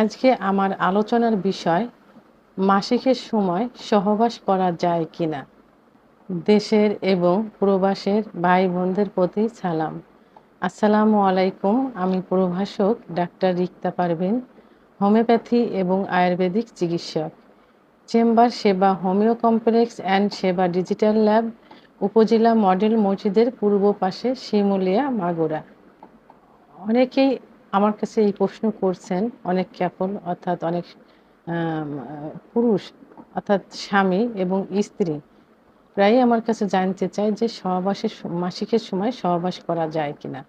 আজকে আমার আলোচনার বিষয় মাসিকের সময় সহবাস করা যায় কিনা। দেশের এবং প্রবাসের ভাই বোনদের প্রতি সালাম। আসসালামু আলাইকুম। আমি প্রভাষক ডাক্তার রিক্তা পারভিন, হোমিওপ্যাথি এবং আয়ুর্বেদিক চিকিৎসক, চেম্বার সেবা হোমিও কমপ্লেক্স অ্যান্ড সেবা ডিজিটাল ল্যাব, উপজেলা মডেল মসজিদের পূর্ব পাশে শিমুলিয়া, মাগুরা। অনেকেই আমার কাছে এই প্রশ্ন করছেন, অনেক ক্যাপল অর্থাৎ অনেক পুরুষ অর্থাৎ স্বামী এবং স্ত্রী প্রায়ই আমার কাছে জানতে চায় যে মাসিকের সময় সহবাস করা যায় কিনা।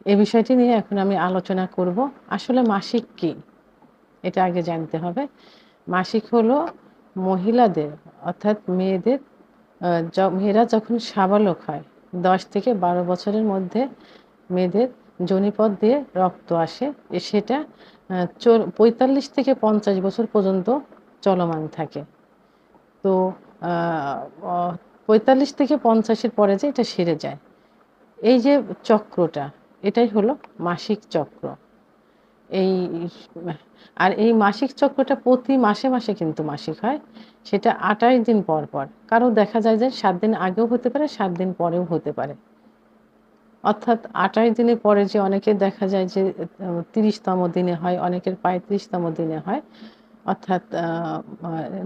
এই বিষয়টি নিয়ে এখন আমি আলোচনা করব। আসলে মাসিক কি, এটা আগে জানতে হবে। মাসিক হলো মহিলাদের অর্থাৎ মেয়েরা যখন সাবালক হয়, 10 থেকে 12 বছরের মধ্যে মেয়েদের যোনিপথ দিয়ে রক্ত আসে, সেটা 45 থেকে 50 বছর পর্যন্ত চলমান থাকে। তো 45 থেকে 50-এর পরে যে এটা সেরে যায়, এই যে চক্রটা, এটাই হলো মাসিক চক্র। এই আর এই মাসিক চক্রটা প্রতি মাসে মাসে কিন্তু মাসিক হয়, সেটা 28 দিন পর পর। কারো দেখা যায় যে 7 দিন আগেও হতে পারে, 7 দিন পরেও হতে পারে। অর্থাৎ 28 দিনের পরে যে অনেকের দেখা যায় যে 30তম দিনে হয়, অনেকের 35তম দিনে হয়। অর্থাৎ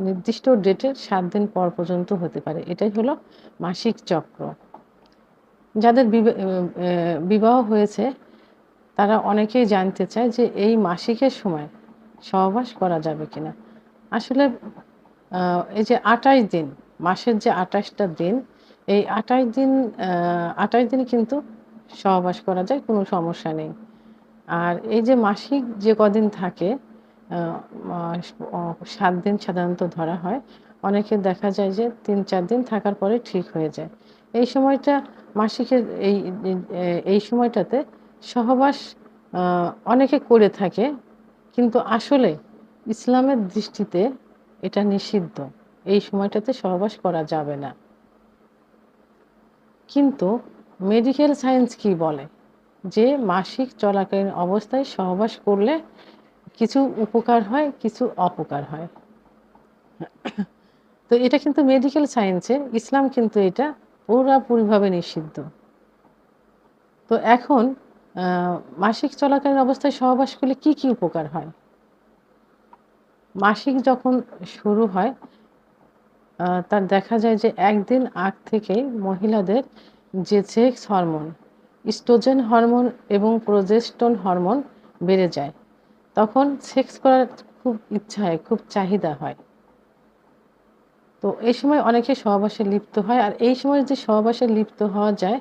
নির্দিষ্ট ডেটের 7 দিন পর পর্যন্ত হতে পারে। এটাই হলো মাসিক চক্র। যাদের বিবাহ হয়েছে তারা অনেকেই জানতে চায় যে এই মাসিকের সময় সহবাস করা যাবে কিনা। আসলে এই যে 28 দিন, মাসের যে 28টা দিন, এই 28 দিন কিন্তু সহবাস করা যায়, কোনো সমস্যা নেই। আর এই যে মাসিক যে কদিন থাকে, 7 দিন সাধারণত ধরা হয়। অনেকের দেখা যায় যে 3-4 দিন থাকার পরে ঠিক হয়ে যায়। এই সময়টা মাসিকের এই সময়টাতে সহবাস অনেকে করে থাকে, কিন্তু আসলে ইসলামের দৃষ্টিতে এটা নিষিদ্ধ। এই সময়টাতে সহবাস করা যাবে না। কিন্তু মেডিকেল সায়েন্স কি বলে যে মাসিক চলাকালীন অবস্থায় সহবাস করলে কিছু উপকার হয়, কিছু অপকার হয়। তো এটা কিন্তু মেডিকেল সায়েন্সে, ইসলাম কিন্তু এটা পুরাপুরিভাবে নিষিদ্ধ। তো এখন মাসিক চলাকালীন অবস্থায় সহবাস করলে কি কি উপকার হয়। মাসিক যখন শুরু হয়, তার দেখা যায় যে একদিন আগ থেকেই মহিলাদের যে সেক্স হরমোন, ইস্ট্রোজেন হরমোন এবং প্রোজেস্টেরন হরমোন বেড়ে যায়। তখন সেক্স করার খুব ইচ্ছা হয়, খুব চাহিদা হয়। তো এই সময় অনেকে সহবাসে লিপ্ত হয়। আর এই সময় যে সহবাসে লিপ্ত হওয়া যায়,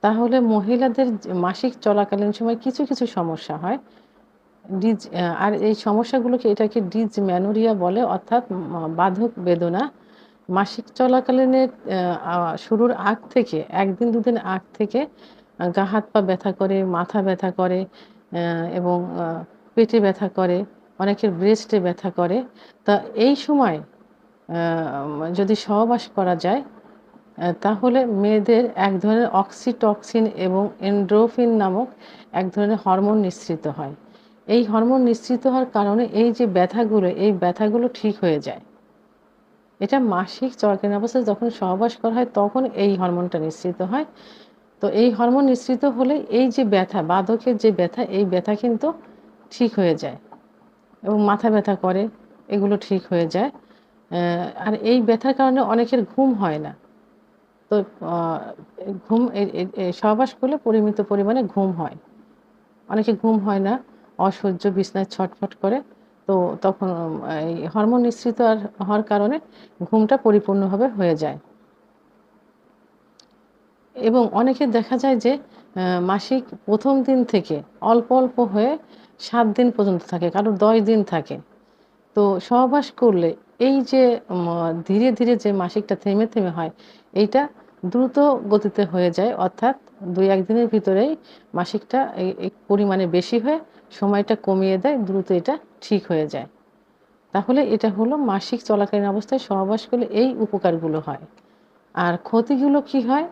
তাহলে মহিলাদের মাসিক চলাকালীন সময় কিছু কিছু সমস্যা হয়। আর এই সমস্যাগুলোকে এটাকে ডিসমেনোরিয়া বলে, অর্থাৎ বাধক বেদনা। মাসিক চলাকালীনের শুরুর আগ থেকে 1 দিন 2 দিন আগ থেকে গা হাত পা ব্যথা করে, মাথা ব্যথা করে, এবং পেটে ব্যথা করে, অনেকের ব্রেস্টে ব্যথা করে। তা এই সময় যদি সহবাস করা যায়, তাহলে মেয়েদের এক ধরনের অক্সিটক্সিন এবং এন্ডোরফিন নামক এক ধরনের হরমোন নিঃসৃত হয়। এই হরমোন নিঃসৃত হওয়ার কারণে এই যে এই ব্যথাগুলো ঠিক হয়ে যায়। এটা মাসিক চলাকালীন অবস্থায় যখন সহবাস করা হয়, তখন এই হরমোনটা নিঃসৃত হয়। তো এই হরমোন নিঃসৃত হলে এই যে ব্যথা, বাধকের যে ব্যথা, এই ব্যথা কিন্তু ঠিক হয়ে যায় এবং মাথা ব্যথা করে, এগুলো ঠিক হয়ে যায়। আর এই ব্যথার কারণে অনেকের ঘুম হয় না। তো ঘুম সহবাস করলে পরিমিত পরিমাণে ঘুম হয়। অনেকের ঘুম হয় না, অসহ্য, বিছানায় ছটফট করে। তো তখন এই হরমোন নিঃসৃত হওয়ার কারণে ঘুমটা পরিপূর্ণভাবে হয়ে যায়। এবং অনেকের দেখা যায় যে মাসিক ১ম দিন থেকে অল্প অল্প হয়ে 7 দিন পর্যন্ত থাকে, কারোর 10 দিন থাকে। তো সহবাস করলে এই যে ধীরে ধীরে যে মাসিকটা থেমে থেমে হয়, এইটা দ্রুত গতিতে হয়ে যায়। অর্থাৎ 2-1 দিনের ভিতরেই মাসিকটা এই পরিমাণে বেশি হয়ে সময়টা কমিয়ে দেয়, দ্রুত এটা ঠিক হয়ে যায়। তাহলে এটা হলো মাসিক চলাকালীন অবস্থায় সহবাস করলে এই উপকারগুলো হয়। আর ক্ষতিগুলো কি হয়,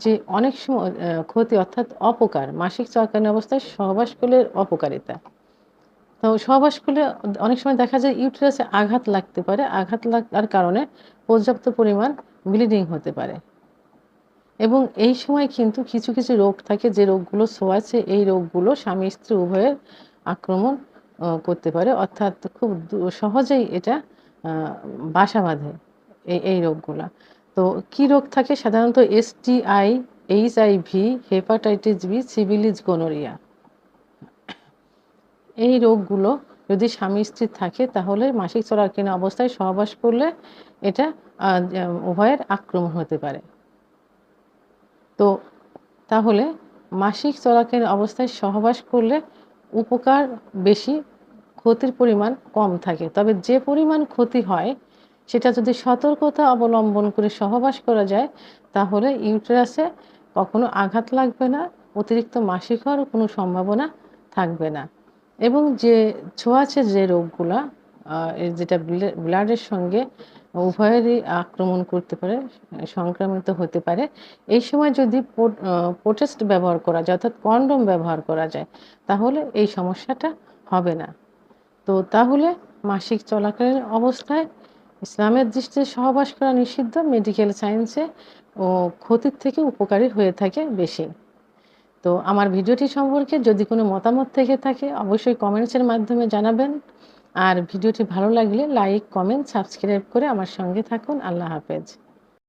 যে অনেক সময় ক্ষতি অর্থাৎ অপকার, মাসিক চলাকালীন অবস্থায় সহবাস করলে অপকারিতা। তো সহবাস করলে অনেক সময় দেখা যায় ইউটেরাসে আঘাত লাগতে পারে। আঘাত লাগার কারণে পর্যাপ্ত পরিমাণ ব্লিডিং হতে পারে। এবং এই সময় কিন্তু কিছু, কিছু রোগ থাকে যে রোগগুলো ছোঁয়াচে, এই রোগগুলো স্বামী-স্ত্রী উভয়ের আক্রমণ করতে পারে। অর্থাৎ খুব সহজেই এটা আ বাসা বাঁধে এই রোগগুলা। তো কি রোগ থাকে সাধারণত STI, HIV, hepatitis B, syphilis, gonorrhoea. এই রোগগুলো যদি স্বামী-স্ত্রীর থাকে তাহলে মাসিক চলাকালীন অবস্থায় সহবাস করলে এটা উভয়ের আক্রমণ হতে পারে। তো তাহলে মাসিক চলাকালীন অবস্থায় সহবাস করলে উপকার বেশি, ক্ষতির পরিমাণ কম থাকে। তবে যে পরিমাণ ক্ষতি হয় সেটা যদি সতর্কতা অবলম্বন করে সহবাস করা যায় তাহলে ইউটেরাসে কখনো আঘাত লাগবে না, অতিরিক্ত মাসিক হওয়ার কোনো সম্ভাবনা থাকবে না। এবং যে ছোঁয়াচে যে রোগগুলা যেটা ব্লাডের সঙ্গে উভয়েরই আক্রমণ করতে পারে, সংক্রামিত হতে পারে। এই সময় যদি প্রোটেস্ট ব্যবহার করা যায় অর্থাৎ কন্ডোম ব্যবহার করা যায় তাহলে এই সমস্যাটা হবে না। তো তাহলে মাসিক চলাকালীন অবস্থায় ইসলামের দৃষ্টিতে সহবাস করা নিষিদ্ধ, মেডিকেল সায়েন্সে ও ক্ষতির থেকে উপকারী হয়ে থাকে বেশি। তো আমার ভিডিওটি সম্পর্কে যদি কোনো মতামত থেকে থাকে অবশ্যই কমেন্টসের মাধ্যমে জানাবেন। আর ভিডিওটি ভালো লাগলে লাইক, কমেন্ট, সাবস্ক্রাইব করে আমার সঙ্গে থাকুন। আল্লাহ হাফেজ।